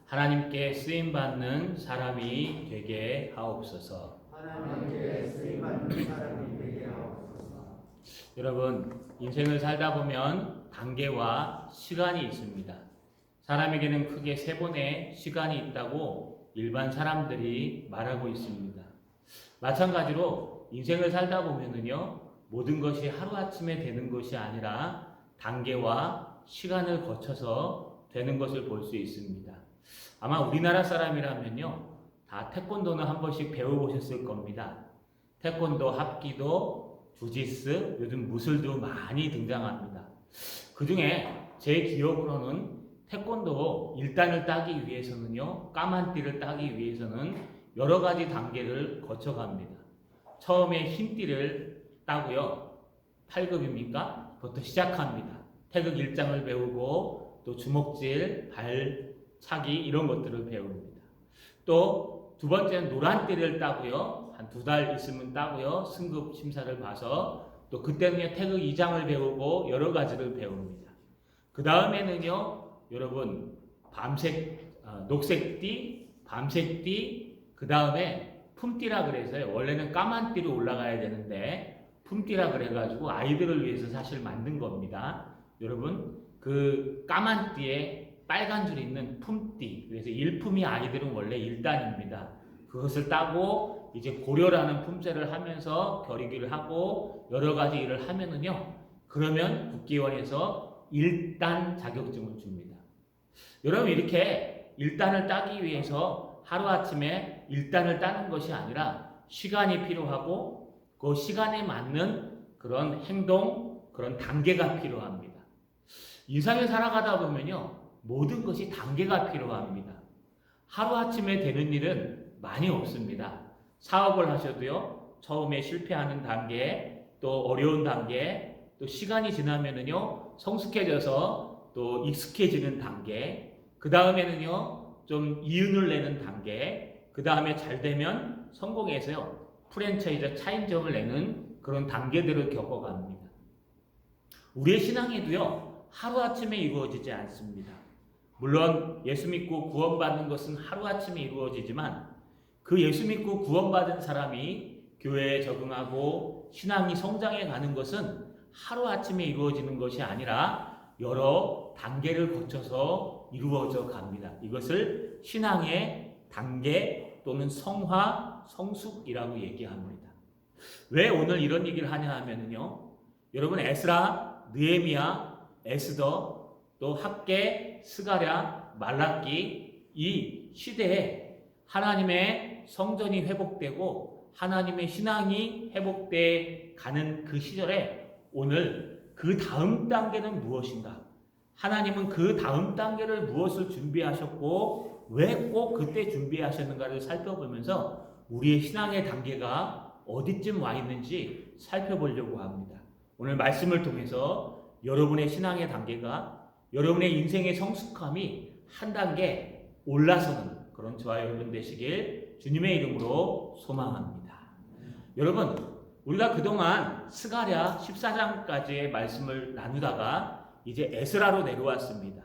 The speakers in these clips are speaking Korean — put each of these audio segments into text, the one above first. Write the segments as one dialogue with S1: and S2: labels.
S1: 하나님께 쓰임받는 사람이 되게 하옵소서.
S2: 하나님께 쓰임받는 사람이 되게 하옵소서.
S1: 여러분, 인생을 살다 보면 단계와 시간이 있습니다. 사람에게는 크게 세 번의 시간이 있다고 일반 사람들이 말하고 있습니다. 마찬가지로 인생을 살다 보면은요, 모든 것이 하루아침에 되는 것이 아니라 단계와 시간을 거쳐서 되는 것을 볼 수 있습니다. 아마 우리나라 사람이라면요, 다 태권도는 한 번씩 배워보셨을 겁니다. 태권도, 합기도, 주짓수, 요즘 무술도 많이 등장합니다. 그 중에 제 기억으로는 태권도 1단을 따기 위해서는요, 까만 띠를 따기 위해서는 여러 가지 단계를 거쳐갑니다. 처음에 흰 띠를 따고요, 8급입니까? 부터 시작합니다. 태극 1장을 배우고 또 주먹질, 발차기 이런 것들을 배웁니다. 또 두 번째는 노란 띠를 따고요, 한 2달 있으면 따고요, 승급 심사를 봐서 또 그때는 태극 2장을 배우고 여러 가지를 배웁니다. 그 다음에는요, 여러분 녹색띠, 밤색띠, 그 다음에 품띠라 그래서요. 원래는 까만 띠로 올라가야 되는데 품띠라 그래가지고 아이들을 위해서 사실 만든 겁니다. 여러분 그 까만 띠에 빨간 줄이 있는 품띠, 그래서 일품이 아이들은 원래 1단입니다. 그것을 따고 이제 고려라는 품새를 하면서 겨루기를 하고 여러 가지 일을 하면은요, 그러면 국기원에서 1단 자격증을 줍니다. 여러분 이렇게 1단을 따기 위해서 하루아침에 1단을 따는 것이 아니라 시간이 필요하고 그 시간에 맞는 그런 행동, 그런 단계가 필요합니다. 인생을 살아가다 보면요, 모든 것이 단계가 필요합니다. 하루아침에 되는 일은 많이 없습니다. 사업을 하셔도요, 처음에 실패하는 단계, 또 어려운 단계, 또 시간이 지나면은요, 성숙해져서 또 익숙해지는 단계, 그 다음에는요, 좀 이윤을 내는 단계, 그 다음에 잘 되면 성공해서요, 프랜차이즈 차인점을 내는 그런 단계들을 겪어갑니다. 우리의 신앙에도요, 하루아침에 이루어지지 않습니다. 물론 예수 믿고 구원받는 것은 하루아침에 이루어지지만 그 예수 믿고 구원받은 사람이 교회에 적응하고 신앙이 성장해 가는 것은 하루아침에 이루어지는 것이 아니라 여러 단계를 거쳐서 이루어져 갑니다. 이것을 신앙의 단계 또는 성화, 성숙이라고 얘기합니다. 왜 오늘 이런 얘기를 하냐 하면요, 여러분 에스라, 느헤미야, 에스더, 또 학개, 스가랴, 말라기 이 시대에 하나님의 성전이 회복되고 하나님의 신앙이 회복돼 가는 그 시절에 오늘 그 다음 단계는 무엇인가? 하나님은 그 다음 단계를 무엇을 준비하셨고 왜 꼭 그때 준비하셨는가를 살펴보면서 우리의 신앙의 단계가 어디쯤 와 있는지 살펴보려고 합니다. 오늘 말씀을 통해서 여러분의 신앙의 단계가, 여러분의 인생의 성숙함이 한 단계 올라서는 그런 저와 여러분 되시길 주님의 이름으로 소망합니다. 여러분, 우리가 그동안 스가랴 14장까지의 말씀을 나누다가 이제 에스라로 내려왔습니다.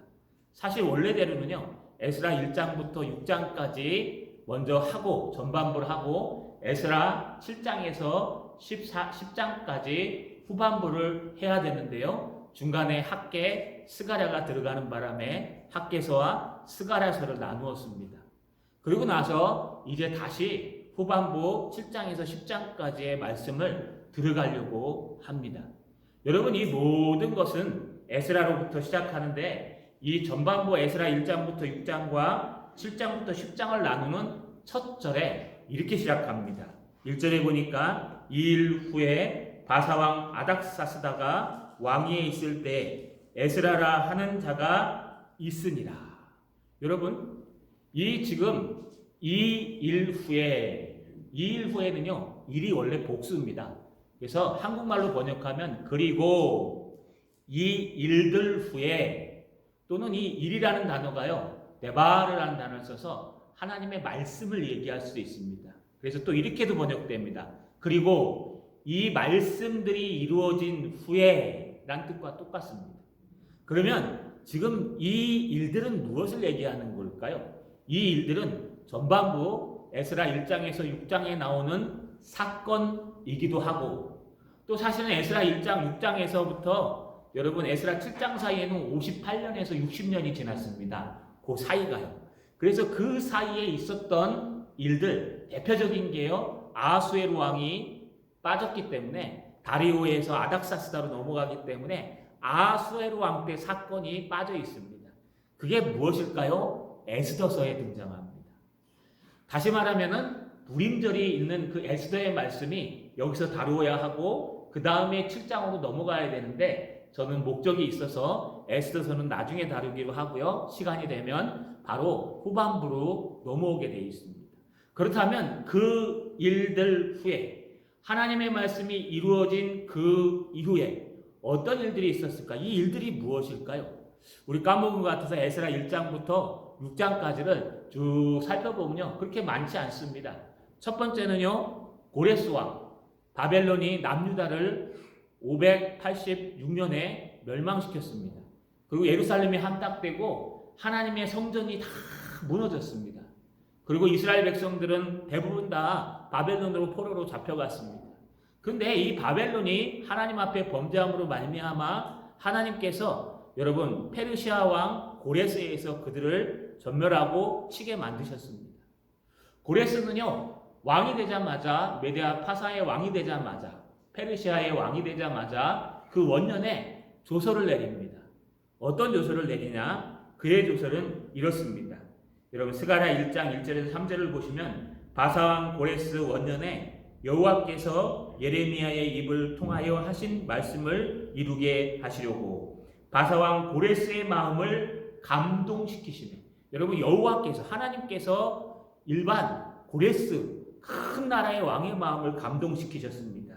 S1: 사실 원래대로는요, 에스라 1장부터 6장까지 먼저 하고 전반부를 하고 에스라 7장에서 10장까지 후반부를 해야 되는데요, 중간에 학개, 스가랴가 들어가는 바람에 학개서와 스가랴서를 나누었습니다. 그리고 나서 이제 다시 후반부 7장에서 10장까지의 말씀을 들어가려고 합니다. 여러분 이 모든 것은 에스라로부터 시작하는데 이 전반부 에스라 1장부터 6장과 7장부터 10장을 나누는 첫 절에 이렇게 시작합니다. 1절에 보니까 이 일 후에 바사왕 아닥사스다가 왕위에 있을 때 에스라라 하는 자가 있으니라. 여러분 지금 이 일 후에는요, 일이 원래 복수입니다. 그래서 한국말로 번역하면 그리고 이 일들 후에, 또는 이 일이라는 단어가요, 데바르라는 단어를 써서 하나님의 말씀을 얘기할 수도 있습니다. 그래서 또 이렇게도 번역됩니다. 그리고 이 말씀들이 이루어진 후에 라는 뜻과 똑같습니다. 그러면 지금 이 일들은 무엇을 얘기하는 걸까요? 이 일들은 전반부 에스라 1장에서 6장에 나오는 사건이기도 하고, 또 사실은 에스라 1장, 6장에서부터 여러분 에스라 7장 사이에는 58년에서 60년이 지났습니다. 그 사이가요. 그래서 그 사이에 있었던 일들, 대표적인 게요, 아하수에로 왕이 빠졌기 때문에 다리오에서 아닥사스다로 넘어가기 때문에 아하수에로 왕 때 사건이 빠져 있습니다. 그게 무엇일까요? 에스더서에 등장합니다. 다시 말하면은 불임절이 있는 그 에스더의 말씀이 여기서 다루어야 하고 그 다음에 7장으로 넘어가야 되는데 저는 목적이 있어서 에스더서는 나중에 다루기로 하고요. 시간이 되면 바로 후반부로 넘어오게 되어 있습니다. 그렇다면 그 일들 후에 하나님의 말씀이 이루어진 그 이후에 어떤 일들이 있었을까? 이 일들이 무엇일까요? 우리 까먹은 것 같아서 에스라 1장부터 6장까지를 쭉 살펴보면요, 그렇게 많지 않습니다. 첫 번째는요, 고레스 왕, 바벨론이 남유다를 586년에 멸망시켰습니다. 그리고 예루살렘이 함락되고 하나님의 성전이 다 무너졌습니다. 그리고 이스라엘 백성들은 대부분 다 바벨론으로 포로로 잡혀갔습니다. 그런데 이 바벨론이 하나님 앞에 범죄함으로 말미암아 하나님께서 여러분 페르시아 왕 고레스에 의해서 그들을 전멸하고 치게 만드셨습니다. 고레스는요, 왕이 되자마자, 메디아 파사의 왕이 되자마자, 페르시아의 왕이 되자마자 그 원년에 조서를 내립니다. 어떤 조서를 내리냐? 그의 조서는 이렇습니다. 여러분 스가랴 1장 1절에서 3절을 보시면 바사왕 고레스 원년에 여호와께서 예레미야의 입을 통하여 하신 말씀을 이루게 하시려고 바사왕 고레스의 마음을 감동시키시며, 여러분 여호와께서, 하나님께서 일반 고레스 큰 나라의 왕의 마음을 감동시키셨습니다.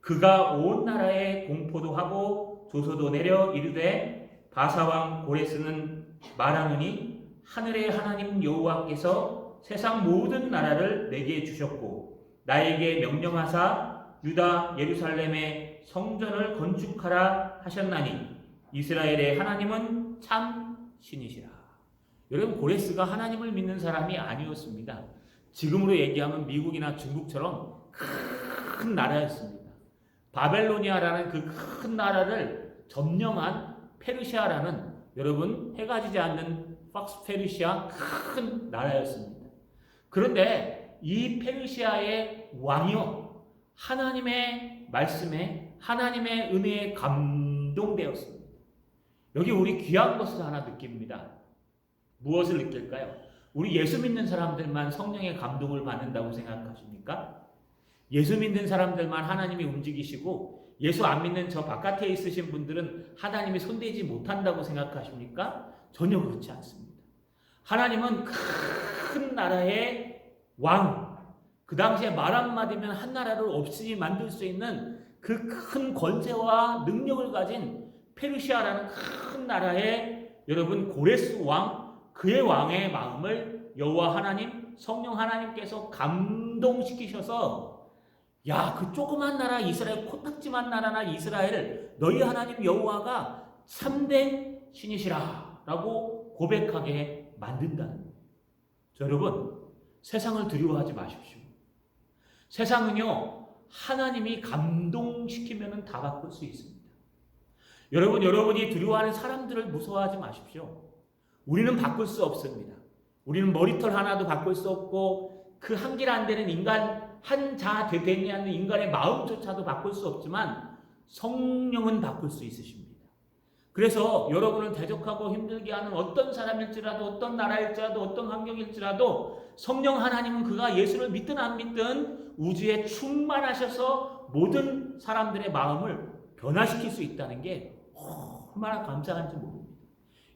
S1: 그가 온 나라에 공포도 하고 조서도 내려 이르되 바사왕 고레스는 말하노니 하늘의 하나님 여호와께서 세상 모든 나라를 내게 주셨고 나에게 명령하사 유다 예루살렘의 성전을 건축하라 하셨나니 이스라엘의 하나님은 참 신이시라. 여러분 고레스가 하나님을 믿는 사람이 아니었습니다. 지금으로 얘기하면 미국이나 중국처럼 큰 나라였습니다. 바벨로니아라는 그 큰 나라를 점령한 페르시아라는, 여러분 해가 지지 않는 박스 페르시아 큰 나라였습니다. 그런데 이 페르시아의 왕이요, 하나님의 말씀에, 하나님의 은혜에 감동되었습니다. 여기 우리 귀한 것을 하나 느낍니다. 무엇을 느낄까요? 우리 예수 믿는 사람들만 성령의 감동을 받는다고 생각하십니까? 예수 믿는 사람들만 하나님이 움직이시고 예수 안 믿는 저 바깥에 있으신 분들은 하나님이 손대지 못한다고 생각하십니까? 전혀 그렇지 않습니다. 하나님은 큰 나라의 왕, 그 당시에 말 한마디면 한 나라를 없이 만들 수 있는 그 큰 권세와 능력을 가진 페르시아라는 큰 나라의 여러분 고레스 왕, 그의 왕의 마음을 여호와 하나님, 성령 하나님께서 감동시키셔서 야, 그 조그만 나라 이스라엘, 코딱지만 나라나 이스라엘, 너희 하나님 여호와가 참된 신이시라 라고 고백하게 만든다는 거예요. 여러분, 세상을 두려워하지 마십시오. 세상은요, 하나님이 감동시키면 다 바꿀 수 있습니다. 여러분이 두려워하는 사람들을 무서워하지 마십시오. 우리는 바꿀 수 없습니다. 우리는 머리털 하나도 바꿀 수 없고 그 한길 안 되는 인간, 한자 되지 않는 인간의 마음조차도 바꿀 수 없지만 성령은 바꿀 수 있으십니다. 그래서 여러분을 대적하고 힘들게 하는 어떤 사람일지라도, 어떤 나라일지라도, 어떤 환경일지라도 성령 하나님은 그가 예수를 믿든 안 믿든 우주에 충만하셔서 모든 사람들의 마음을 변화시킬 수 있다는 게 얼마나 감사한지 모릅니다.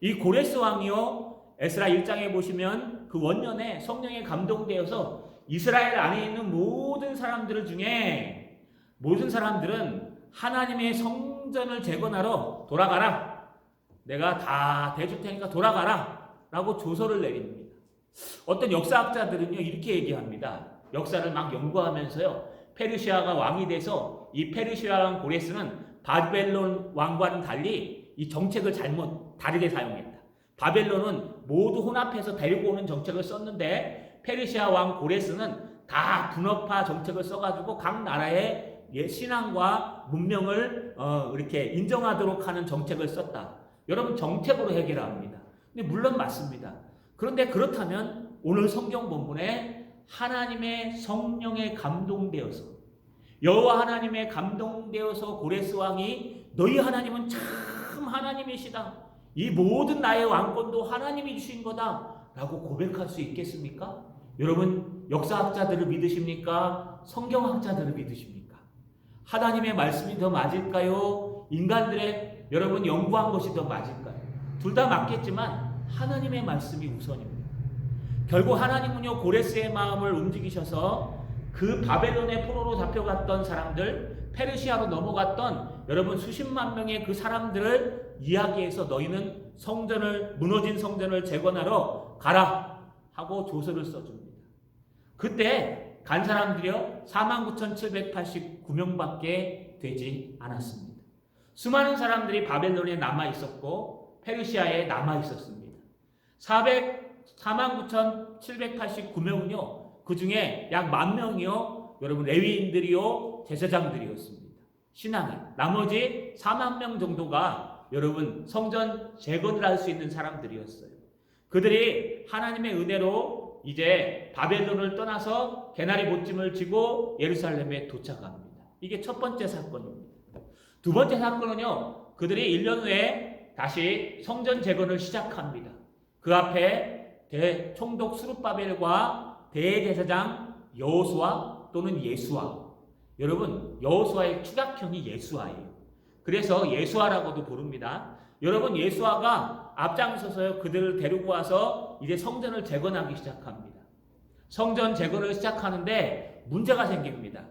S1: 이 고레스 왕이요, 에스라 1장에 보시면 그 원년에 성령에 감동되어서 이스라엘 안에 있는 모든 사람들 중에 모든 사람들은 하나님의 성전을 재건하러 돌아가라. 내가 다 대줄 테니까 돌아가라. 라고 조서를 내립니다. 어떤 역사학자들은요, 이렇게 얘기합니다. 역사를 막 연구하면서요, 페르시아가 왕이 돼서 이 페르시아 왕 고레스는 바벨론 왕과는 달리 이 정책을 다르게 사용했다. 바벨론은 모두 혼합해서 데리고 오는 정책을 썼는데 페르시아 왕 고레스는 다 분업화 정책을 써가지고 각 나라의 신앙과 문명을 이렇게 인정하도록 하는 정책을 썼다. 여러분 정책으로 해결합니다. 근데 물론 맞습니다. 그런데 그렇다면 오늘 성경 본문에 하나님의 성령에 감동되어서 여호와 하나님의 감동되어서 고레스 왕이 너희 하나님은 참 하나님이시다. 이 모든 나의 왕권도 하나님이 주신 거다 라고 고백할 수 있겠습니까? 여러분 역사학자들을 믿으십니까? 성경학자들을 믿으십니까? 하나님의 말씀이 더 맞을까요? 인간들의 여러분 연구한 것이 더 맞을까요? 둘 다 맞겠지만 하나님의 말씀이 우선입니다. 결국 하나님은요 고레스의 마음을 움직이셔서 그 바벨론의 포로로 잡혀갔던 사람들, 페르시아로 넘어갔던 여러분 수십만 명의 그 사람들을 이야기해서 너희는 무너진 성전을 재건하러 가라 하고 조서를 써줍니다. 그때 간 사람들이요 49,789명밖에 되지 않았습니다. 수많은 사람들이 바벨론에 남아 있었고 페르시아에 남아 있었습니다. 49,789명은요 그 중에 약 10,000명이요 여러분 레위인들이요 제사장들이었습니다. 신앙이 나머지 40,000명 정도가 여러분 성전 재건을 할 수 있는 사람들이었어요. 그들이 하나님의 은혜로 이제 바벨론을 떠나서 개나리 못짐을 지고 예루살렘에 도착합니다. 이게 첫 번째 사건입니다. 두 번째 사건은요 그들이 1년 후에 다시 성전 재건을 시작합니다. 그 앞에 대총독 스룹바벨과 대제사장 여호수아 또는 예수아, 여러분 여호수아의 축약형이 예수아예요. 그래서 예수아라고도 부릅니다. 여러분 예수아가 앞장서서 그들을 데리고 와서 이제 성전을 재건하기 시작합니다. 성전 재건을 시작하는데 문제가 생깁니다.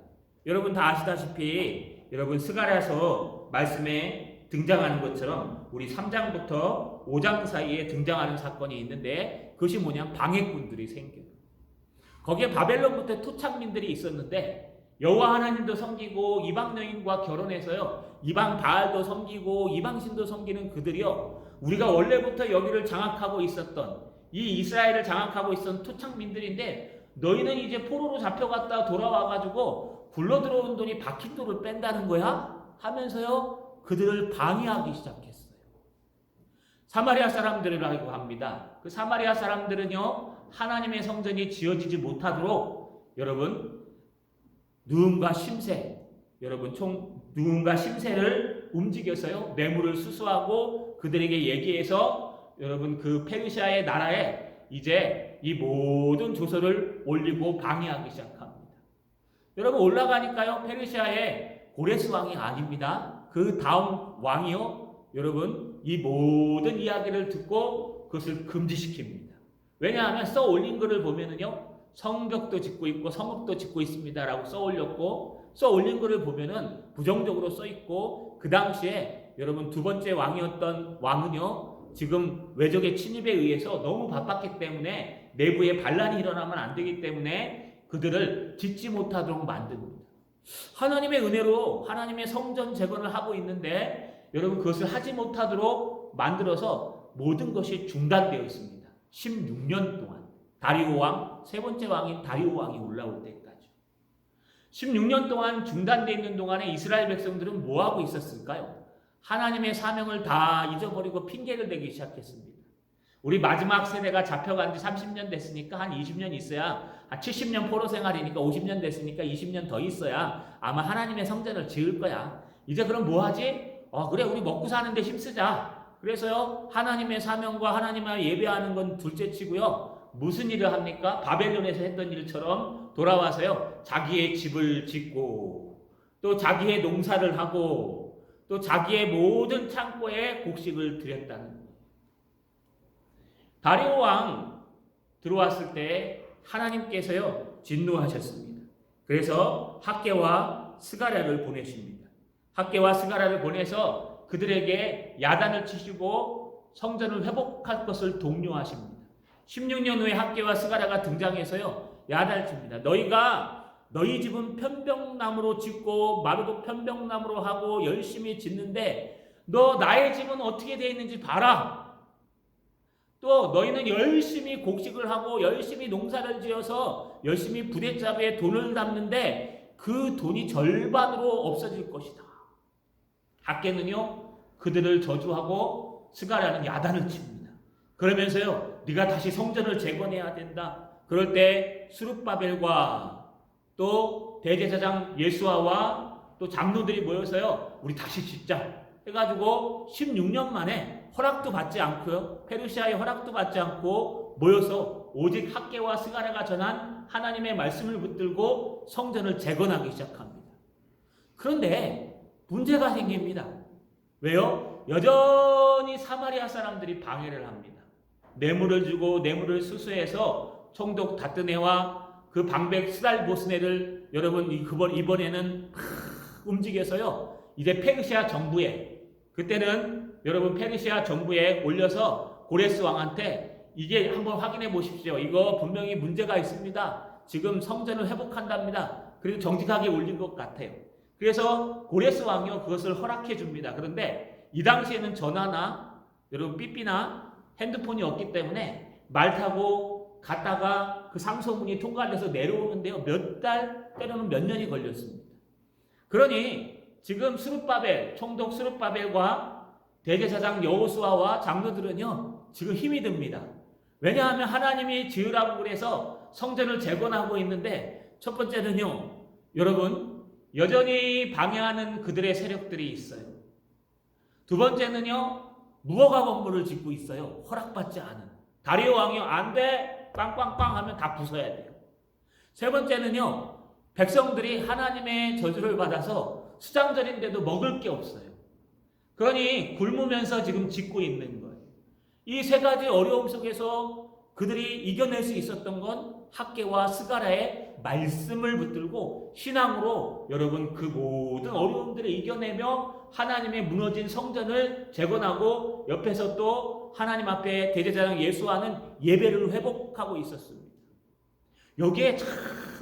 S1: 여러분 다 아시다시피 여러분 스가랴서 말씀에 등장하는 것처럼 우리 3장부터 5장 사이에 등장하는 사건이 있는데 그것이 뭐냐면 방해꾼들이 생겨요. 거기에 바벨론부터 토착민들이 있었는데 여호와 하나님도 섬기고 이방 여인과 결혼해서요 이방 바알도 섬기고 이방신도 섬기는 그들이요 우리가 원래부터 여기를 장악하고 있었던 이 이스라엘을 장악하고 있었던 토착민들인데 너희는 이제 포로로 잡혀갔다 돌아와가지고 굴러들어온 돈이 박힌 돌을 뺀다는 거야? 하면서요 그들을 방해하기 시작했어요. 사마리아 사람들이라고 합니다. 그 사마리아 사람들은요 하나님의 성전이 지어지지 못하도록 여러분 누움과 심새 누움과 심새를 움직여서요 뇌물을 수수하고 그들에게 얘기해서 여러분 그 페르시아의 나라에 이제 이 모든 조서를 올리고 방해하기 시작합니다. 여러분 올라가니까요 페르시아의 고레스 왕이 아닙니다. 그 다음 왕이요 여러분 이 모든 이야기를 듣고 그것을 금지시킵니다. 왜냐하면 써 올린 글을 보면은요 성벽도 짓고 있고 성읍도 짓고 있습니다 라고 써 올렸고 써 올린 글을 보면은 부정적으로 써 있고 그 당시에 여러분 두 번째 왕이었던 왕은요 지금 외적의 침입에 의해서 너무 바빴기 때문에 내부에 반란이 일어나면 안 되기 때문에 그들을 짓지 못하도록 만듭니다. 하나님의 은혜로 하나님의 성전 재건을 하고 있는데 여러분 그것을 하지 못하도록 만들어서 모든 것이 중단되어 있습니다. 16년 동안 다리오 왕, 세 번째 왕인 다리오 왕이 올라올 때까지 16년 동안 중단되어 있는 동안에 이스라엘 백성들은 뭐하고 있었을까요? 하나님의 사명을 다 잊어버리고 핑계를 대기 시작했습니다. 우리 마지막 세대가 잡혀간 지 30년 됐으니까 한 20년 있어야 70년 포로 생활이니까 50년 됐으니까 20년 더 있어야 아마 하나님의 성전을 지을 거야. 이제 그럼 뭐 하지? 그래 우리 먹고 사는데 힘쓰자. 그래서요 하나님의 사명과 하나님을 예배하는 건 둘째치고요 무슨 일을 합니까? 바벨론에서 했던 일처럼 돌아와서요 자기의 집을 짓고 또 자기의 농사를 하고 또 자기의 모든 창고에 곡식을 들였다는 거예요. 다리오 왕 들어왔을 때 하나님께서요 진노하셨습니다. 그래서 학개와 스가랴를 보내십니다. 학개와 스가랴를 보내서 그들에게 야단을 치시고 성전을 회복할 것을 독려하십니다. 16년 후에 학개와 스가랴가 등장해서요 야단을 칩니다. 너희 집은 편백나무로 짓고 마루도 편백나무로 하고 열심히 짓는데 너 나의 집은 어떻게 되어 있는지 봐라. 또 너희는 열심히 곡식을 하고 열심히 농사를 지어서 열심히 부대잡이에 돈을 담는데 그 돈이 절반으로 없어질 것이다. 학개는요 그들을 저주하고 스가랴는 야단을 칩니다. 그러면서요 네가 다시 성전을 재건해야 된다. 그럴 때 스룹바벨과 또 대제사장 예수아와 또 장로들이 모여서요 우리 다시 짓자 해가지고 16년 만에 허락도 받지 않고요 페르시아의 허락도 받지 않고 모여서 오직 학개와 스가랴가 전한 하나님의 말씀을 붙들고 성전을 재건하기 시작합니다. 그런데 문제가 생깁니다. 왜요? 여전히 사마리아 사람들이 방해를 합니다. 뇌물을 주고 뇌물을 수수해서 총독 다뜨네와 그 방백 스달보스네를 여러분 이번에는 움직여서요 이제 페르시아 정부에 그때는 여러분 페르시아 정부에 올려서 고레스 왕한테 이게 한번 확인해 보십시오. 이거 분명히 문제가 있습니다. 지금 성전을 회복한답니다. 그리고 정직하게 올린 것 같아요. 그래서 고레스 왕이요 그것을 허락해 줍니다. 그런데 이 당시에는 전화나 여러분 삐삐나 핸드폰이 없기 때문에 말 타고 갔다가 그 상소문이 통과돼서 내려오는데요 몇 달 때로는 몇 년이 걸렸습니다. 그러니 지금 스룹바벨 총독 스룹바벨과 대제사장 여호수아와 장로들은요 지금 힘이 듭니다. 왜냐하면 하나님이 지으라고 그래서 성전을 재건하고 있는데 첫 번째는요 여러분 여전히 방해하는 그들의 세력들이 있어요. 두 번째는요 무허가 건물을 짓고 있어요. 허락받지 않은. 다리오 왕이요 안돼 빵빵빵 하면 다 부숴야 돼요. 세 번째는요 백성들이 하나님의 저주를 받아서 수장절인데도 먹을 게 없어요. 그러니 굶으면서 지금 짓고 있는 거예요. 이 세 가지 어려움 속에서 그들이 이겨낼 수 있었던 건 학개와 스가랴의 말씀을 붙들고 신앙으로 여러분 그 모든 어려움들을 이겨내며 하나님의 무너진 성전을 재건하고 옆에서 또 하나님 앞에 대제사장 예수와는 예배를 회복하고 있었습니다. 여기에 참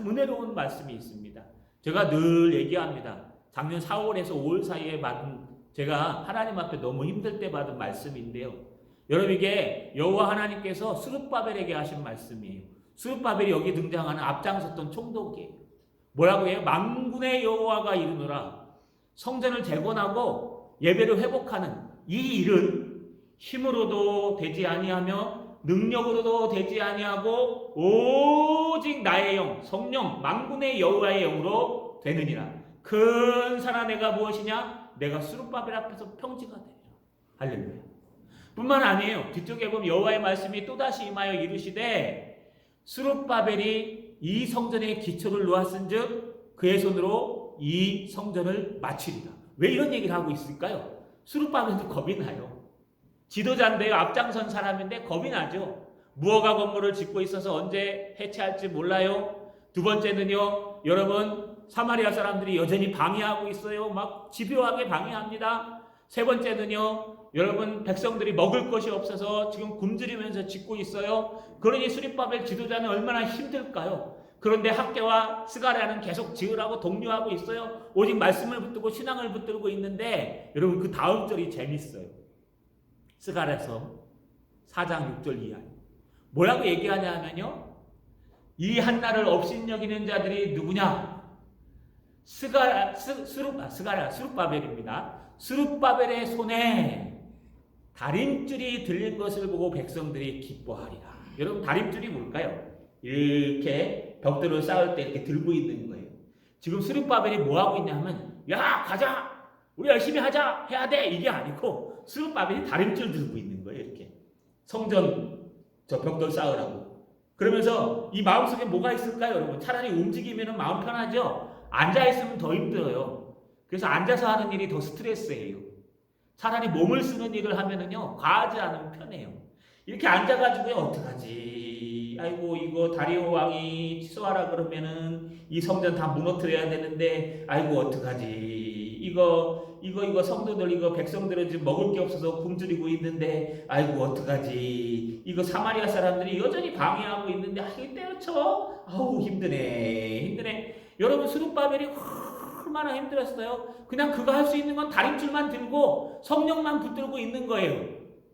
S1: 은혜로운 말씀이 있습니다. 제가 늘 얘기합니다. 작년 4월에서 5월 사이에 받은 제가 하나님 앞에 너무 힘들 때 받은 말씀인데요. 여러분 이게 여호와 하나님께서 스룹바벨에게 하신 말씀이에요. 스룹바벨이 여기 등장하는 앞장섰던 총독이에요. 뭐라고 해요? 만군의 여호와가 이르노라. 성전을 재건하고 예배를 회복하는 이 일은 힘으로도 되지 아니하며 능력으로도 되지 아니하고 오직 나의 영 성령 만군의 여호와의 영으로 되느니라. 큰 산아 내가 무엇이냐? 내가 스룹바벨 앞에서 평지가 되리라. 할렐루야. 뿐만 아니에요. 뒤쪽에 보면 여호와의 말씀이 또다시 임하여 이르시되 스룹바벨이 이 성전의 기초를 놓았은즉 그의 손으로 이 성전을 마치리라. 왜 이런 얘기를 하고 있을까요? 스룹바벨도 겁이 나요. 지도자인데요. 앞장선 사람인데 겁이 나죠. 무허가 건물을 짓고 있어서 언제 해체할지 몰라요. 두 번째는요. 여러분 사마리아 사람들이 여전히 방해하고 있어요. 막 집요하게 방해합니다. 세 번째는요. 여러분 백성들이 먹을 것이 없어서 지금 굶주리면서 짓고 있어요. 그러니 스룹바벨 지도자는 얼마나 힘들까요? 그런데 학개와 스가랴는 계속 지으라고 독려하고 있어요. 오직 말씀을 붙들고 신앙을 붙들고 있는데 여러분 그 다음 절이 재밌어요. 스가랴서 4장 6절 이하에 뭐라고 얘기하냐 하면요. 이 한나를 업신여기는 자들이 누구냐? 스룹바벨입니다. 스룹바벨의 손에 다림줄이 들린 것을 보고 백성들이 기뻐하리라. 여러분 다림줄이 뭘까요? 이렇게 벽돌을 쌓을 때 이렇게 들고 있는 거예요. 지금 스룹바벨이 뭐 하고 있냐 하면 야 가자 우리 열심히 하자 해야 돼 이게 아니고 스룹바벨이 다림줄 들고 있는 거예요. 이렇게 성전 저 벽돌 쌓으라고. 그러면서 이 마음속에 뭐가 있을까요? 여러분 차라리 움직이면 마음 편하죠. 앉아있으면 더 힘들어요. 그래서 앉아서 하는 일이 더 스트레스예요. 차라리 몸을 쓰는 일을 하면은요 과하지 않으면 편해요. 이렇게 앉아가지고 어떡하지? 아이고 이거 다리오 왕이 취소하라 그러면은 이 성전 다 무너뜨려야 되는데 아이고 어떡하지? 이거 성도들 이거 백성들은 지금 먹을 게 없어서 굶주리고 있는데 아이고 어떡하지? 이거 사마리아 사람들이 여전히 방해하고 있는데 아이고 때려쳐? 아우 힘드네. 여러분 스룹바벨이 얼마나 힘들었어요. 그냥 그가 할 수 있는 건 다림줄만 들고 성령만 붙들고 있는 거예요.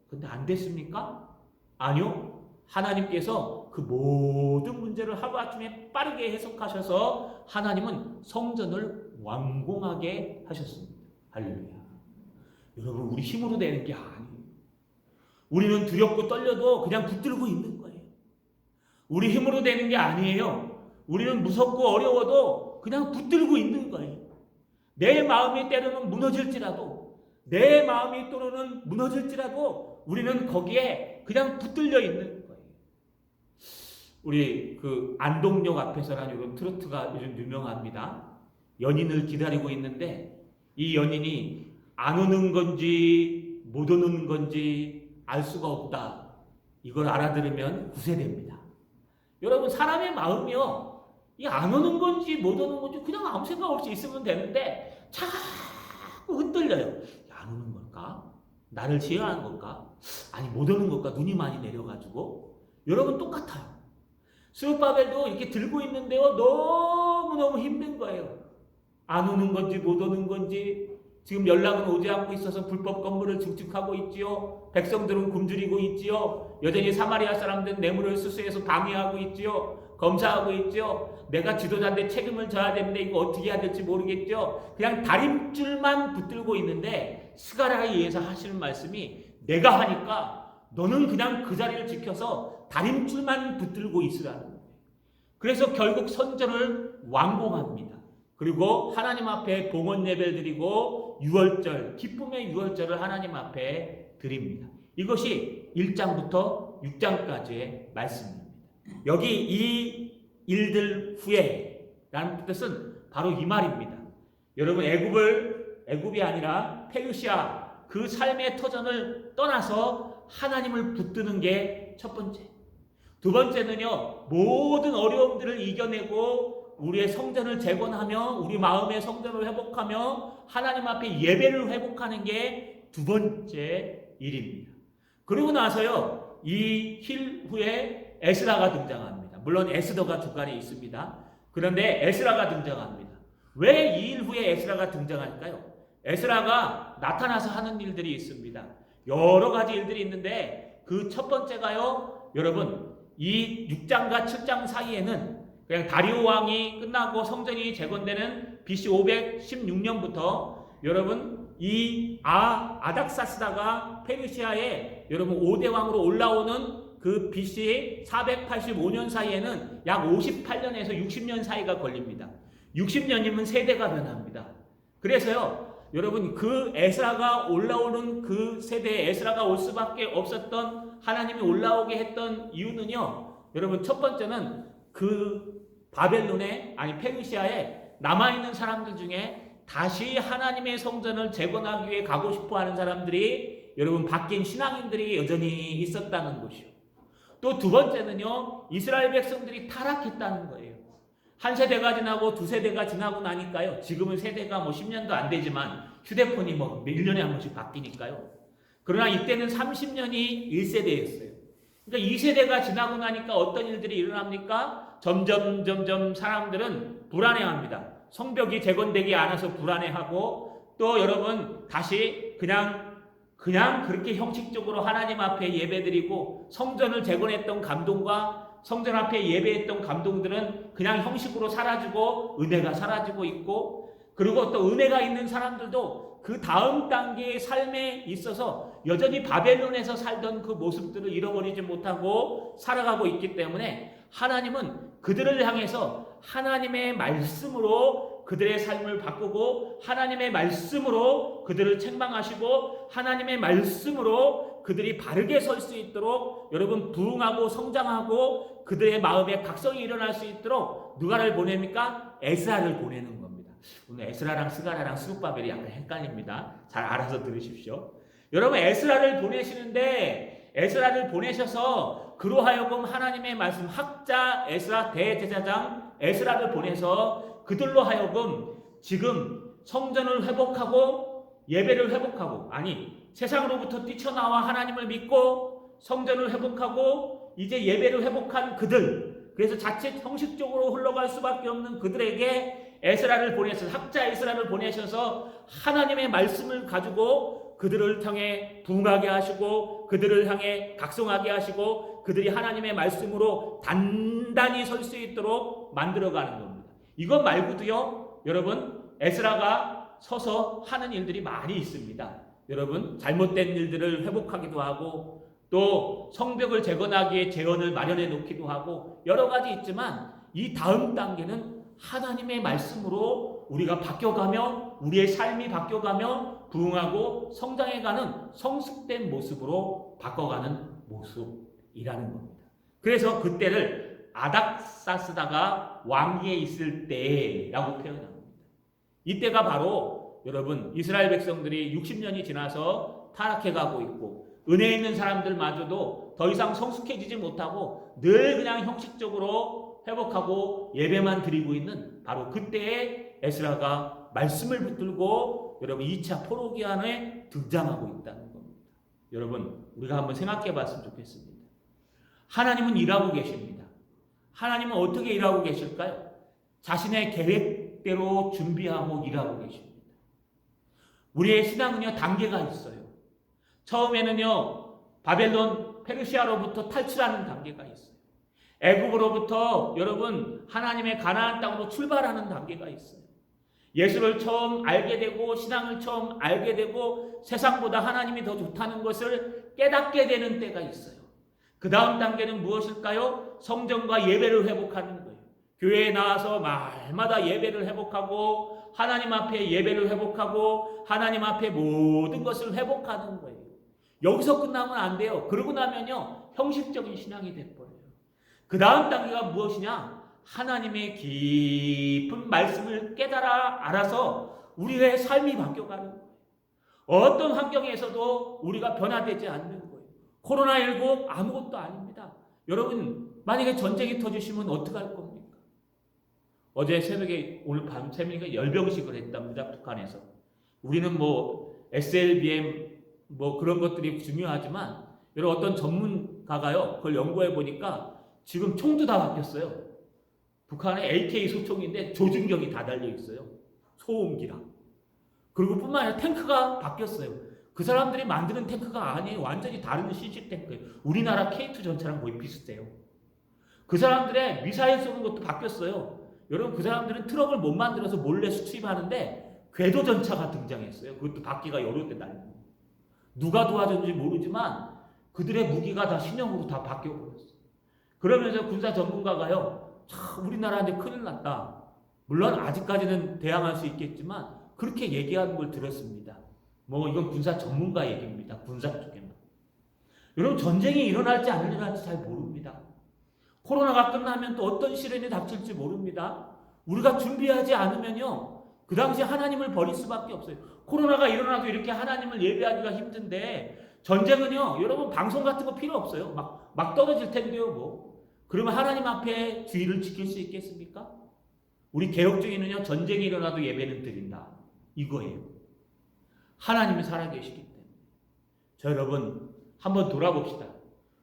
S1: 근데 안 됐습니까? 아니요. 하나님께서 그 모든 문제를 하루아침에 빠르게 해석하셔서 하나님은 성전을 완공하게 하셨습니다. 할렐루야. 여러분, 우리 힘으로 되는 게 아니에요. 우리는 두렵고 떨려도 그냥 붙들고 있는 거예요. 우리 힘으로 되는 게 아니에요. 우리는 무섭고 어려워도 그냥 붙들고 있는 거예요. 내 마음이 때로는 무너질지라도, 내 마음이 때로는 무너질지라도 우리는 거기에 그냥 붙들려 있는 거예요. 우리 그 안동역 앞에서라는 이런 트로트가 요즘 유명합니다. 연인을 기다리고 있는데 이 연인이 안 오는 건지 못 오는 건지 알 수가 없다. 이걸 알아들으면 구세됩니다. 여러분, 사람의 마음이요, 이 안 오는 건지 못 오는 건지 그냥 아무 생각 없이 있으면 되는데 자꾸 흔들려요. 안 오는 걸까? 나를 제어하는 걸까? 아니, 못 오는 걸까? 눈이 많이 내려가지고. 여러분, 똑같아요. 스룹바벨도 이렇게 들고 있는데요, 너무너무 힘든 거예요. 안 오는 건지 못 오는 건지. 지금 연락은 오지 않고 있어서 불법 건물을 증축하고 있지요. 백성들은 굶주리고 있지요. 여전히 사마리아 사람들은 뇌물을 수수해서 방해하고 있지요. 검사하고 있죠. 내가 지도자인데 책임을 져야 되는데 이거 어떻게 해야 될지 모르겠죠. 그냥 다림줄만 붙들고 있는데 스가랴에서 하시는 말씀이, 내가 하니까 너는 그냥 그 자리를 지켜서 다림줄만 붙들고 있으라는 거예요. 그래서 결국 선전을 완공합니다. 그리고 하나님 앞에 봉헌 예배를 드리고 유월절, 기쁨의 유월절을 하나님 앞에 드립니다. 이것이 1장부터 6장까지의 말씀입니다. 여기 이 일들 후에 라는 뜻은 바로 이 말입니다. 여러분, 애굽이 아니라 페르시아 그 삶의 터전을 떠나서 하나님을 붙드는 게 첫 번째. 두 번째는요, 모든 어려움들을 이겨내고 우리의 성전을 재건하며 우리 마음의 성전을 회복하며 하나님 앞에 예배를 회복하는 게 두 번째 일입니다. 그리고 나서요, 이 힐 후에 에스라가 등장합니다. 물론 에스더가 주간에 있습니다. 그런데 에스라가 등장합니다. 왜 이 일 후에 에스라가 등장할까요? 에스라가 나타나서 하는 일들이 있습니다. 여러 가지 일들이 있는데 그 첫 번째가요, 여러분, 이 6장과 7장 사이에는 그냥 다리오 왕이 끝나고 성전이 재건되는 BC 516년부터 여러분 이 아닥사스다가 페르시아에 여러분 5대 왕으로 올라오는 그 BC 485년 사이에는 약 58년에서 60년 사이가 걸립니다. 60년이면 세대가 변합니다. 그래서요, 여러분, 그 에스라가 올라오는 그 세대에 에스라가 올 수밖에 없었던, 하나님이 올라오게 했던 이유는요, 여러분, 첫 번째는 그 바벨론에, 아니 페르시아에 남아있는 사람들 중에 다시 하나님의 성전을 재건하기 위해 가고 싶어 하는 사람들이, 여러분, 바뀐 신앙인들이 여전히 있었다는 것이요. 또 두 번째는요, 이스라엘 백성들이 타락했다는 거예요. 한 세대가 지나고 두 세대가 지나고 나니까요, 지금은 세대가 10년도 안 되지만 휴대폰이 1년에 한 번씩 바뀌니까요. 그러나 이때는 30년이 1세대였어요. 그러니까 2세대가 지나고 나니까 어떤 일들이 일어납니까? 점점 사람들은 불안해합니다. 성벽이 재건되지 않아서 불안해하고, 또 여러분 다시 그냥 그렇게 형식적으로 하나님 앞에 예배드리고 성전을 재건했던 감동과 성전 앞에 예배했던 감동들은 그냥 형식으로 사라지고 은혜가 사라지고 있고, 그리고 또 은혜가 있는 사람들도 그 다음 단계의 삶에 있어서 여전히 바벨론에서 살던 그 모습들을 잃어버리지 못하고 살아가고 있기 때문에 하나님은 그들을 향해서 하나님의 말씀으로 그들의 삶을 바꾸고, 하나님의 말씀으로 그들을 책망하시고, 하나님의 말씀으로 그들이 바르게 설 수 있도록 여러분 부흥하고 성장하고 그들의 마음에 각성이 일어날 수 있도록 누가를 보냅니까? 에스라를 보내는 겁니다. 오늘 에스라랑 스가랴랑 스룹바벨이 약간 헷갈립니다. 잘 알아서 들으십시오. 여러분, 에스라를 보내시는데, 에스라를 보내셔서 그로 하여금 하나님의 말씀 학자 에스라 대제사장 에스라를 보내서 그들로 하여금 지금 성전을 회복하고 예배를 회복하고, 아니 세상으로부터 뛰쳐나와 하나님을 믿고 성전을 회복하고 이제 예배를 회복한 그들, 그래서 자칫 형식적으로 흘러갈 수밖에 없는 그들에게 에스라를 보내셔서, 학자 에스라를 보내셔서 하나님의 말씀을 가지고 그들을 향해 부흥하게 하시고 그들을 향해 각성하게 하시고 그들이 하나님의 말씀으로 단단히 설 수 있도록 만들어가는 겁니다. 이것 말고도요, 여러분, 에스라가 서서 하는 일들이 많이 있습니다. 여러분, 잘못된 일들을 회복하기도 하고 또 성벽을 재건하기 위해 재원을 마련해 놓기도 하고 여러 가지 있지만 이 다음 단계는 하나님의 말씀으로 우리가 바뀌어가며 우리의 삶이 바뀌어가며 부흥하고 성장해가는 성숙된 모습으로 바꿔가는 모습이라는 겁니다. 그래서 그때를 아닥사스다가 왕위에 있을 때라고 표현합니다. 이때가 바로 여러분 이스라엘 백성들이 60년이 지나서 타락해가고 있고 은혜 있는 사람들마저도 더 이상 성숙해지지 못하고 늘 그냥 형식적으로 회복하고 예배만 드리고 있는 바로 그때에 에스라가 말씀을 붙들고 여러분 2차 포로기한에 등장하고 있다는 겁니다. 여러분 우리가 한번 생각해 봤으면 좋겠습니다. 하나님은 일하고 계십니다. 하나님은 어떻게 일하고 계실까요? 자신의 계획대로 준비하고 일하고 계십니다. 우리의 신앙은요 단계가 있어요. 처음에는요 바벨론 페르시아로부터 탈출하는 단계가 있어요. 애굽으로부터 여러분 하나님의 가나안 땅으로 출발하는 단계가 있어요. 예수를 처음 알게 되고 신앙을 처음 알게 되고 세상보다 하나님이 더 좋다는 것을 깨닫게 되는 때가 있어요. 그 다음 단계는 무엇일까요? 성전과 예배를 회복하는 거예요. 교회에 나와서 말마다 예배를 회복하고 하나님 앞에 예배를 회복하고 하나님 앞에 모든 것을 회복하는 거예요. 여기서 끝나면 안 돼요. 그러고 나면요 형식적인 신앙이 돼버려요. 그 다음 단계가 무엇이냐? 하나님의 깊은 말씀을 깨달아 알아서 우리의 삶이 바뀌어가는 거예요. 어떤 환경에서도 우리가 변화되지 않는 거예요. 코로나19 아무것도 아닙니다. 여러분 만약에 전쟁이 터지시면 어떡할 겁니까? 어제 새벽에 오늘 밤 새벽에 열병식을 했답니다. 북한에서. 우리는 뭐 SLBM 뭐 그런 것들이 중요하지만 여러분 어떤 전문가가요 그걸 연구해 보니까 지금 총도 다 바뀌었어요. 북한의 AK 소총인데 조준경이 다 달려 있어요. 소음기랑. 그리고 뿐만 아니라 탱크가 바뀌었어요. 그 사람들이 만드는 탱크가 아니에요. 완전히 다른 신식 탱크예요. 우리나라 K2 전차랑 거의 비슷해요. 그 사람들의 미사일 쏘는 것도 바뀌었어요. 여러분 그 사람들은 트럭을 못 만들어서 몰래 수출하는데 궤도 전차가 등장했어요. 그것도 바퀴가 여러 대 달리고. 누가 도와줬는지 모르지만 그들의 무기가 다 신형으로 다 바뀌어버렸어요. 그러면서 군사 전문가가요. 참 우리나라한테 큰일 났다. 물론 아직까지는 대항할 수 있겠지만 그렇게 얘기하는 걸 들었습니다. 뭐 이건 군사 전문가 얘기입니다. 군사 쪽에만. 여러분 전쟁이 일어날지 안 일어날지 잘 모릅니다. 코로나가 끝나면 또 어떤 시련이 닥칠지 모릅니다. 우리가 준비하지 않으면요. 그 당시 하나님을 버릴 수밖에 없어요. 코로나가 일어나도 이렇게 하나님을 예배하기가 힘든데 전쟁은요. 여러분 방송 같은 거 필요 없어요. 막 떨어질 텐데요. 뭐. 그러면 하나님 앞에 주의를 지킬 수 있겠습니까? 우리 개혁주의는요. 전쟁이 일어나도 예배는 드린다. 이거예요. 하나님이 살아계시기 때문에. 자 여러분 한번 돌아봅시다.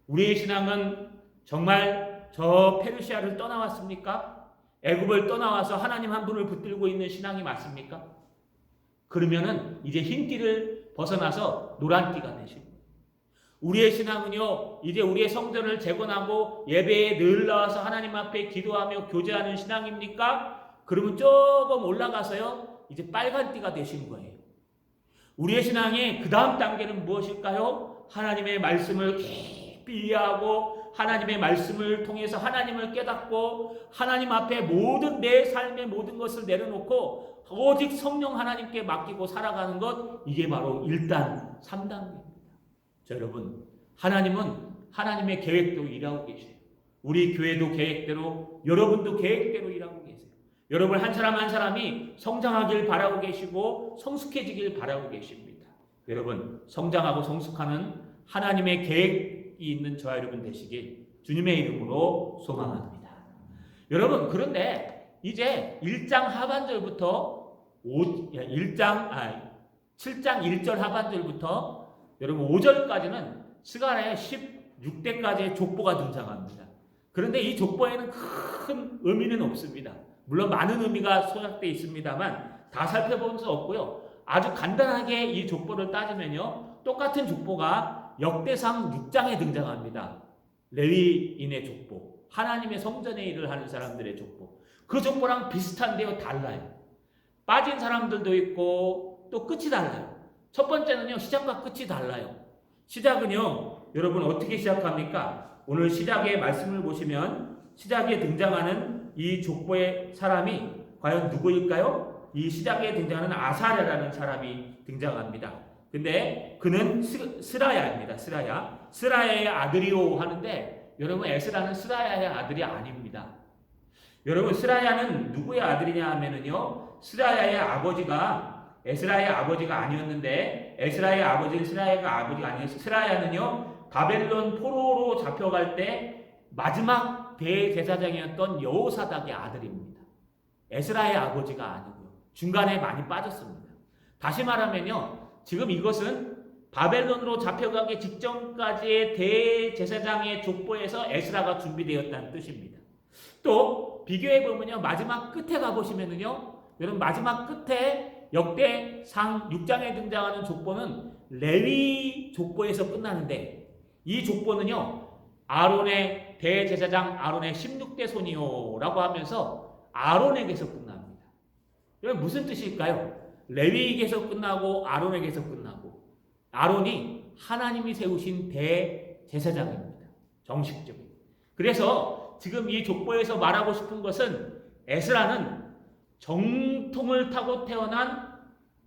S1: 우리의 신앙은 정말 저 페르시아를 떠나왔습니까? 애굽을 떠나와서 하나님 한 분을 붙들고 있는 신앙이 맞습니까? 그러면은 이제 흰띠를 벗어나서 노란띠가 되시고 우리의 신앙은요 이제 우리의 성전을 재건하고 예배에 늘 나와서 하나님 앞에 기도하며 교제하는 신앙입니까? 그러면 조금 올라가서요 이제 빨간띠가 되신 거예요. 우리의 신앙의 그 다음 단계는 무엇일까요? 하나님의 말씀을 깊이 이해하고 하나님의 말씀을 통해서 하나님을 깨닫고 하나님 앞에 모든 내 삶의 모든 것을 내려놓고 오직 성령 하나님께 맡기고 살아가는 것 이게 바로 1단 3단계입니다. 자 여러분 하나님은 하나님의 계획대로 일하고 계세요. 우리 교회도 계획대로 여러분도 계획대로 일하고 계세요. 여러분 한 사람 한 사람이 성장하길 바라고 계시고 성숙해지길 바라고 계십니다. 여러분 성장하고 성숙하는 하나님의 계획이 있는 저와 여러분 되시길 주님의 이름으로 소망합니다. 여러분 그런데 이제 1장 하반절부터 7장 1절 하반절부터 여러분 5절까지는 스가랴의 16대까지의 족보가 등장합니다. 그런데 이 족보에는 큰 의미는 없습니다. 물론 많은 의미가 소작되어 있습니다만 다 살펴볼 수 없고요. 아주 간단하게 이 족보를 따지면요, 똑같은 족보가 역대상 6장에 등장합니다. 레위인의 족보, 하나님의 성전의 일을 하는 사람들의 족보. 그 족보랑 비슷한데요, 달라요. 빠진 사람들도 있고 또 끝이 달라요. 첫 번째는요, 시작과 끝이 달라요. 시작은요, 여러분 어떻게 시작합니까? 오늘 시작의 말씀을 보시면 시작에 등장하는 이 족보의 사람이 과연 누구일까요? 이 시작에 등장하는 아사랴라는 사람이 등장합니다. 근데 그는 스라야입니다. 스라야의 아들이요 하는데, 여러분 에스라는 스라야의 아들이 아닙니다. 여러분 스라야는 누구의 아들이냐 하면은요, 스라야의 아버지가 에스라의 아버지가 아니었는데, 에스라의 아버지는 스라야가 아버지가 아니었어요. 스라야는요, 바벨론 포로로 잡혀갈 때 마지막 대제사장이었던 여호사닥의 아들입니다. 에스라의 아버지가 아니고요. 중간에 많이 빠졌습니다. 다시 말하면요, 지금 이것은 바벨론으로 잡혀가기 직전까지의 대제사장의 족보에서 에스라가 준비되었다는 뜻입니다. 또 비교해보면요, 마지막 끝에 가보시면은요, 여러분 마지막 끝에 역대상 6장에 등장하는 족보는 레위 족보에서 끝나는데, 이 족보는요, 아론의 대제사장 아론의 16대 손이요 라고 하면서 아론에게서 끝납니다. 이건 무슨 뜻일까요? 레위에게서 끝나고 아론에게서 끝나고, 아론이 하나님이 세우신 대제사장입니다. 정식적인. 그래서 지금 이 족보에서 말하고 싶은 것은 에스라는 정통을 타고 태어난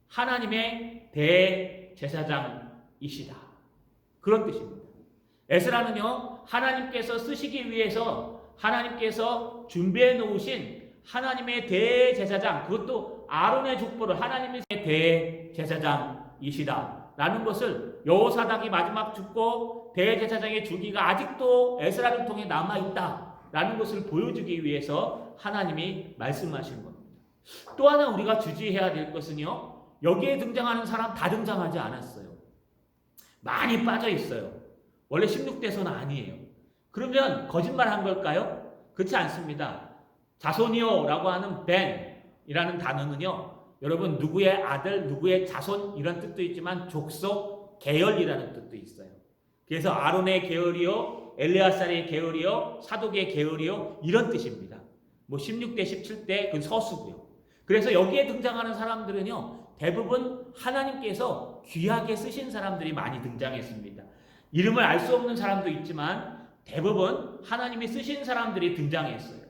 S1: 하나님의 대제사장이시다. 그런 뜻입니다. 에스라는요, 하나님께서 쓰시기 위해서 하나님께서 준비해 놓으신 하나님의 대제사장, 그것도 아론의 족보를 하나님의 대제사장이시다 라는 것을, 여호사닥이 마지막 죽고 대제사장의 주기가 아직도 에스라를 통해 남아있다 라는 것을 보여주기 위해서 하나님이 말씀하신 겁니다. 또 하나 우리가 주의해야 될 것은요, 여기에 등장하는 사람 다 등장하지 않았어요. 많이 빠져 있어요. 원래 16대손 아니에요. 그러면 거짓말한 걸까요? 그렇지 않습니다. 자손이요 라고 하는 벤이라는 단어는요, 여러분 누구의 아들, 누구의 자손 이런 뜻도 있지만 족속, 계열이라는 뜻도 있어요. 그래서 아론의 계열이요, 엘레아살의 계열이요, 사독의 계열이요, 이런 뜻입니다. 뭐 16대, 17대 그 서수고요. 그래서 여기에 등장하는 사람들은요, 대부분 하나님께서 귀하게 쓰신 사람들이 많이 등장했습니다. 이름을 알 수 없는 사람도 있지만 대부분 하나님이 쓰신 사람들이 등장했어요.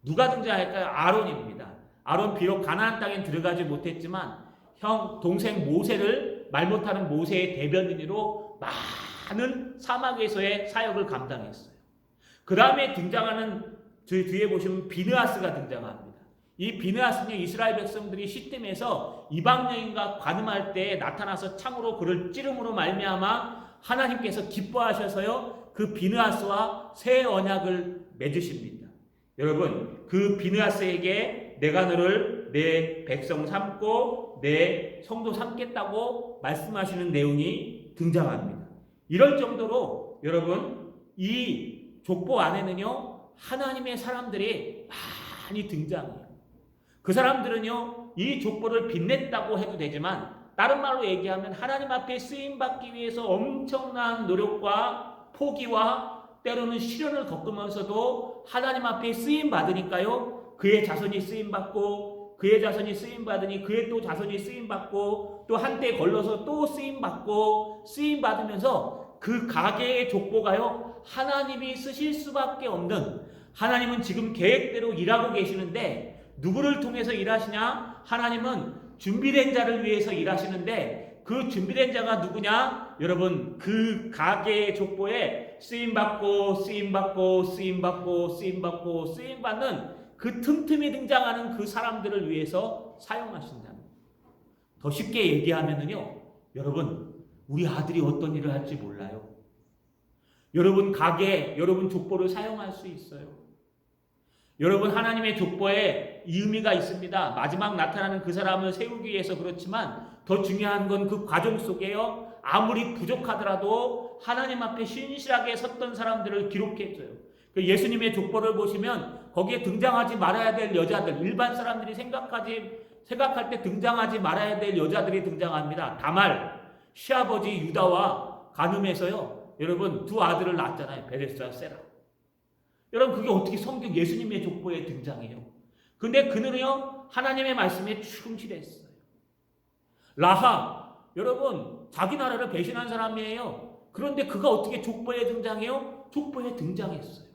S1: 누가 등장할까요? 아론입니다. 아론 비록 가나안 땅에 들어가지 못했지만 동생 모세를, 말 못하는 모세의 대변인으로 많은 사막에서의 사역을 감당했어요. 그 다음에 등장하는, 뒤에 보시면 비느하스가 등장합니다. 이 비느하스는 이스라엘 백성들이 시딤에서 이방 여인과 관음할 때 나타나서 창으로 그를 찌름으로 말미암아 하나님께서 기뻐하셔서요, 그 비느하스와 새 언약을 맺으십니다. 여러분, 그 비느하스에게 내가 너를 내 백성 삼고 내 성도 삼겠다고 말씀하시는 내용이 등장합니다. 이럴 정도로 여러분, 이 족보 안에는요, 하나님의 사람들이 많이 등장해요. 그 사람들은요, 이 족보를 빛냈다고 해도 되지만, 다른 말로 얘기하면 하나님 앞에 쓰임받기 위해서 엄청난 노력과 포기와 때로는 시련을 겪으면서도 하나님 앞에 쓰임받으니까요, 그의 자손이 쓰임받고, 그의 자손이 쓰임받으니 그의 또 자손이 쓰임받고, 또 한때 걸러서 또 쓰임받고, 쓰임받으면서 그 가계의 족보가요, 하나님이 쓰실 수밖에 없는, 하나님은 지금 계획대로 일하고 계시는데 누구를 통해서 일하시냐? 하나님은 준비된 자를 위해서 일하시는데, 그 준비된 자가 누구냐? 여러분, 그 가계의 족보에 쓰임받고 쓰임받고 쓰임받고 쓰임받고 쓰임받는 그 틈틈이 등장하는 그 사람들을 위해서 사용하신다. 더 쉽게 얘기하면은요, 여러분, 우리 아들이 어떤 일을 할지 몰라요. 여러분 가게, 여러분 족보를 사용할 수 있어요. 여러분, 하나님의 족보에 의미가 있습니다. 마지막 나타나는 그 사람을 세우기 위해서 그렇지만 더 중요한 건 그 과정 속에요, 아무리 부족하더라도 하나님 앞에 신실하게 섰던 사람들을 기록해줘요. 예수님의 족보를 보시면 거기에 등장하지 말아야 될 여자들, 일반 사람들이 생각하지 생각할 때 등장하지 말아야 될 여자들이 등장합니다. 다말, 시아버지 유다와 간음해서요. 여러분 두 아들을 낳았잖아요. 베레스와 세라. 여러분 그게 어떻게 성경 예수님의 족보에 등장해요? 근데 그는요 하나님의 말씀에 충실했어요. 라합, 여러분 자기 나라를 배신한 사람이에요. 그런데 그가 어떻게 족보에 등장해요? 족보에 등장했어요.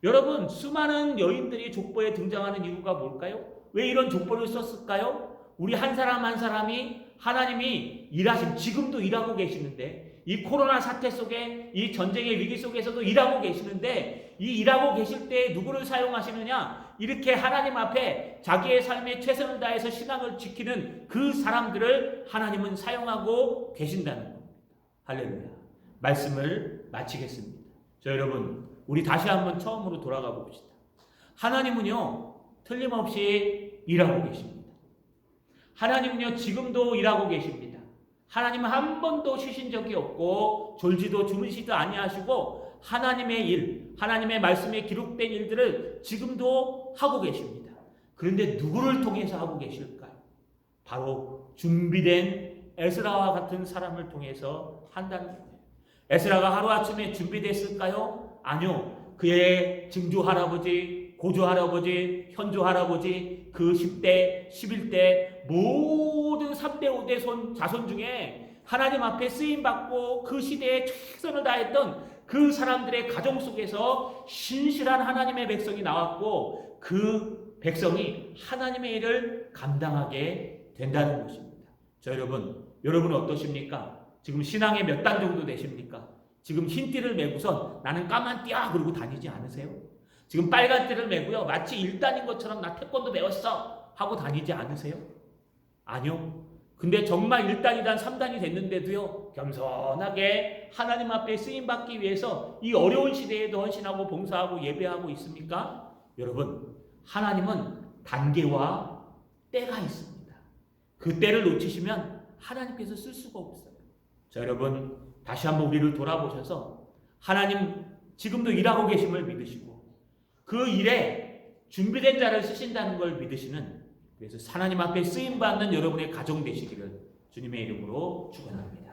S1: 여러분 수많은 여인들이 족보에 등장하는 이유가 뭘까요? 왜 이런 족보를 썼을까요? 우리 한 사람 한 사람이 하나님이 지금도 일하고 계시는데 이 코로나 사태 속에 이 전쟁의 위기 속에서도 일하고 계시는데 이 일하고 계실 때 누구를 사용하시느냐? 이렇게 하나님 앞에 자기의 삶에 최선을 다해서 신앙을 지키는 그 사람들을 하나님은 사용하고 계신다는 겁니다. 할렐루야. 말씀을 마치겠습니다. 자, 여러분 우리 다시 한번 처음으로 돌아가 봅시다. 하나님은요 틀림없이 일하고 계십니다. 하나님은요 지금도 일하고 계십니다. 하나님은 한 번도 쉬신 적이 없고 졸지도 주무시도 아니하시고 하나님의 일, 하나님의 말씀에 기록된 일들을 지금도 하고 계십니다. 그런데 누구를 통해서 하고 계실까요? 바로 준비된 에스라와 같은 사람을 통해서 한다는 거예요. 에스라가 하루아침에 준비됐을까요? 아니요. 그의 증조 할아버지, 고조 할아버지, 현조 할아버지, 그 10대, 11대 모든 3대, 5대 자손 중에 하나님 앞에 쓰임받고 그 시대에 최선을 다했던 그 사람들의 가정 속에서 신실한 하나님의 백성이 나왔고 그 백성이 하나님의 일을 감당하게 된다는 것입니다. 자, 여러분 어떠십니까? 지금 신앙에 몇 단 정도 되십니까? 지금 흰 띠를 메고선 나는 까만 띠야 그러고 다니지 않으세요? 지금 빨간 띠를 메고요 마치 1단인 것처럼 나 태권도 배웠어 하고 다니지 않으세요? 아니요. 근데 정말 1단, 2단, 3단이 됐는데도요 겸손하게 하나님 앞에 쓰임받기 위해서 이 어려운 시대에도 헌신하고 봉사하고 예배하고 있습니까? 여러분 하나님은 단계와 때가 있습니다. 그 때를 놓치시면 하나님께서 쓸 수가 없어요. 자, 여러분 다시 한번 우리를 돌아보셔서 하나님 지금도 일하고 계심을 믿으시고 그 일에 준비된 자를 쓰신다는 걸 믿으시는, 그래서 하나님 앞에 쓰임받는 여러분의 가정 되시기를 주님의 이름으로 축원합니다.